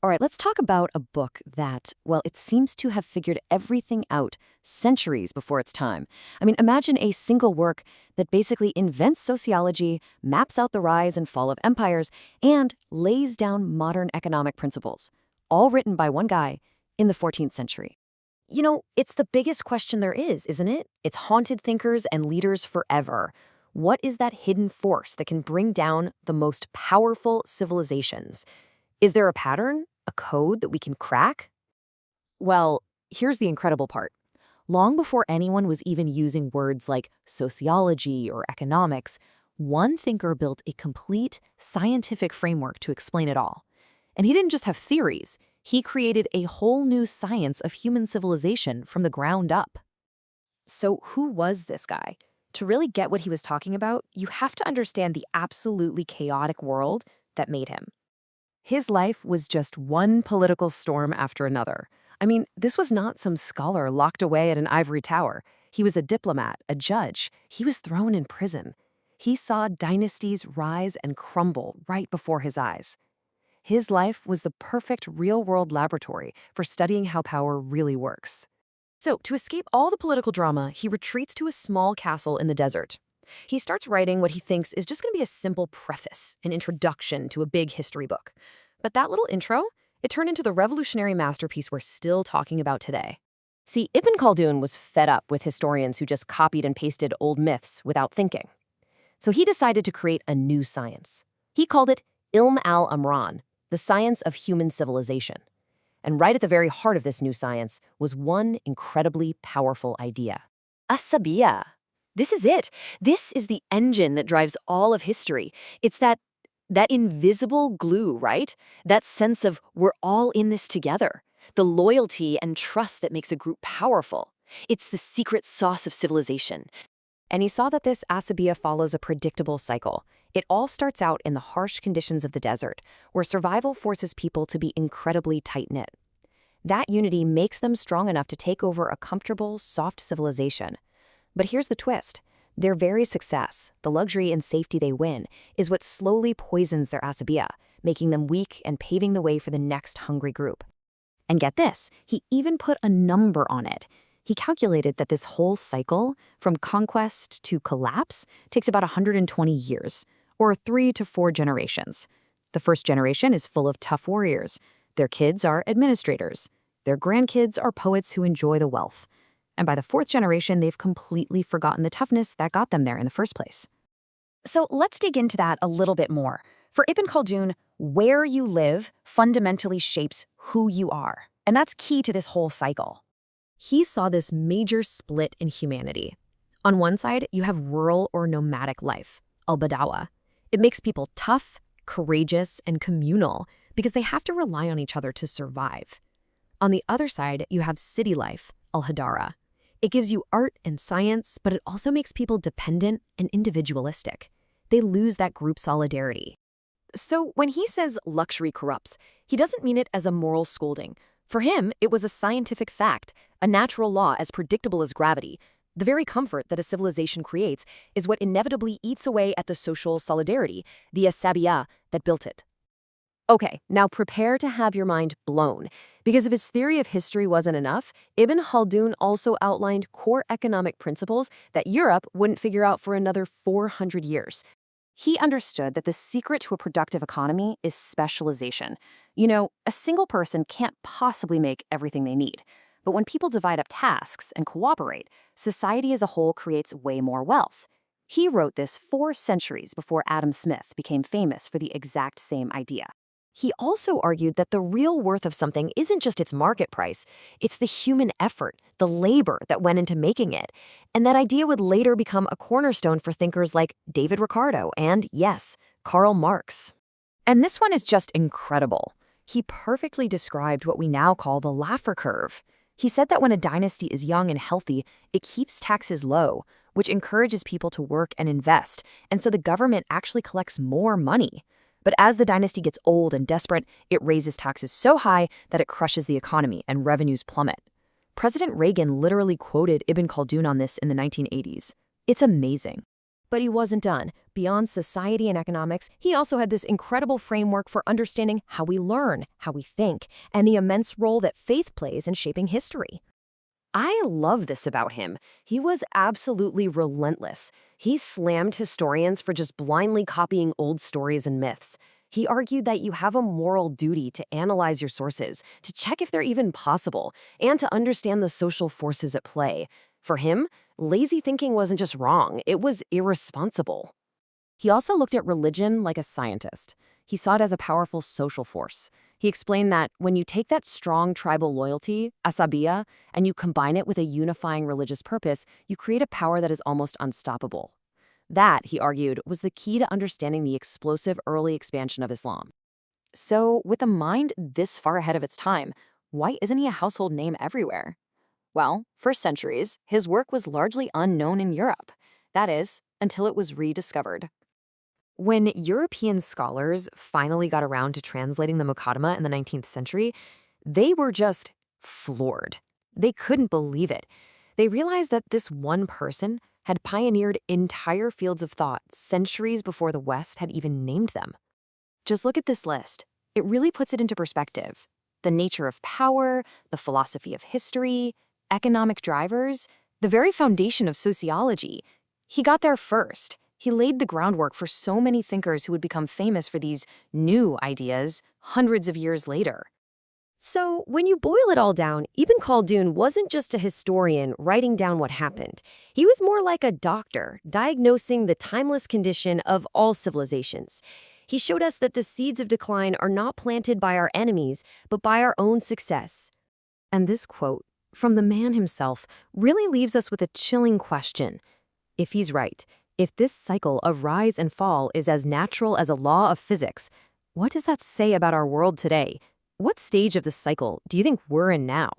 All right, let's talk about a book that, well, it seems to have figured everything out centuries before its time. I mean, imagine a single work that basically invents sociology, maps out the rise and fall of empires, and lays down modern economic principles, all written by one guy in the 14th century. It's the biggest question there is, isn't it? It's haunted thinkers and leaders forever. What is that hidden force that can bring down the most powerful civilizations? Is there a pattern, a code that we can crack? Well, here's the incredible part. Long before anyone was even using words like sociology or economics, one thinker built a complete scientific framework to explain it all. And he didn't just have theories, he created a whole new science of human civilization from the ground up. So who was this guy? To really get what he was talking about, you have to understand the absolutely chaotic world that made him. His life was just one political storm after another. I mean, this was not some scholar locked away at an ivory tower. He was a diplomat, a judge. He was thrown in prison. He saw dynasties rise and crumble right before his eyes. His life was the perfect real-world laboratory for studying how power really works. So, to escape all the political drama, he retreats to a small castle in the desert. He starts writing what he thinks is just going to be a simple preface, an introduction to a big history book. But that little intro, it turned into the revolutionary masterpiece we're still talking about today. See, Ibn Khaldun was fed up with historians who just copied and pasted old myths without thinking. So he decided to create a new science. He called it Ilm al-Amran, the science of human civilization. And right at the very heart of this new science was one incredibly powerful idea. Asabiyyah. This is it. This is the engine that drives all of history. It's that invisible glue, right? That sense of we're all in this together. The loyalty and trust that makes a group powerful. It's the secret sauce of civilization. And he saw that this Asabiyyah follows a predictable cycle. It all starts out in the harsh conditions of the desert, where survival forces people to be incredibly tight-knit. That unity makes them strong enough to take over a comfortable, soft civilization. But here's the twist. Their very success, the luxury and safety they win, is what slowly poisons their Asabiyyah, making them weak and paving the way for the next hungry group. And get this, he even put a number on it. He calculated that this whole cycle, from conquest to collapse, takes about 120 years, or 3 to 4 generations. The first generation is full of tough warriors. Their kids are administrators. Their grandkids are poets who enjoy the wealth. And by the 4th generation, they've completely forgotten the toughness that got them there in the first place. So let's dig into that a little bit more. For Ibn Khaldun, where you live fundamentally shapes who you are. And that's key to this whole cycle. He saw this major split in humanity. On one side, you have rural or nomadic life, al-Badawa. It makes people tough, courageous, and communal because they have to rely on each other to survive. On the other side, you have city life, al-Hadara. It gives you art and science, but it also makes people dependent and individualistic. They lose that group solidarity. So when he says luxury corrupts, he doesn't mean it as a moral scolding. For him, it was a scientific fact, a natural law as predictable as gravity. The very comfort that a civilization creates is what inevitably eats away at the social solidarity, the Asabiyyah, that built it. Okay, now prepare to have your mind blown. Because if his theory of history wasn't enough, Ibn Khaldun also outlined core economic principles that Europe wouldn't figure out for another 400 years. He understood that the secret to a productive economy is specialization. A single person can't possibly make everything they need. But when people divide up tasks and cooperate, society as a whole creates way more wealth. He wrote this 4 centuries before Adam Smith became famous for the exact same idea. He also argued that the real worth of something isn't just its market price, it's the human effort, the labor that went into making it. And that idea would later become a cornerstone for thinkers like David Ricardo and, yes, Karl Marx. And this one is just incredible. He perfectly described what we now call the Laffer curve. He said that when a dynasty is young and healthy, it keeps taxes low, which encourages people to work and invest, and so the government actually collects more money. But as the dynasty gets old and desperate, it raises taxes so high that it crushes the economy and revenues plummet. President Reagan literally quoted Ibn Khaldun on this in the 1980s. It's amazing. But he wasn't done. Beyond society and economics, he also had this incredible framework for understanding how we learn, how we think, and the immense role that faith plays in shaping history. I love this about him. He was absolutely relentless. He slammed historians for just blindly copying old stories and myths. He argued that you have a moral duty to analyze your sources, to check if they're even possible, and to understand the social forces at play. For him, lazy thinking wasn't just wrong, it was irresponsible. He also looked at religion like a scientist. He saw it as a powerful social force. He explained that when you take that strong tribal loyalty, Asabiyyah, and you combine it with a unifying religious purpose, you create a power that is almost unstoppable. That, he argued, was the key to understanding the explosive early expansion of Islam. So, with a mind this far ahead of its time, why isn't he a household name everywhere? Well, for centuries, his work was largely unknown in Europe. That is, until it was rediscovered. When European scholars finally got around to translating the Muqaddimah in the 19th century, they were just floored. They couldn't believe it. They realized that this one person had pioneered entire fields of thought centuries before the West had even named them. Just look at this list. It really puts it into perspective. The nature of power, the philosophy of history, economic drivers, the very foundation of sociology. He got there first. He laid the groundwork for so many thinkers who would become famous for these new ideas hundreds of years later. So, when you boil it all down, Ibn Khaldun wasn't just a historian writing down what happened. He was more like a doctor, diagnosing the timeless condition of all civilizations. He showed us that the seeds of decline are not planted by our enemies, but by our own success. And this quote, from the man himself, really leaves us with a chilling question. If he's right, if this cycle of rise and fall is as natural as a law of physics, what does that say about our world today? What stage of the cycle do you think we're in now?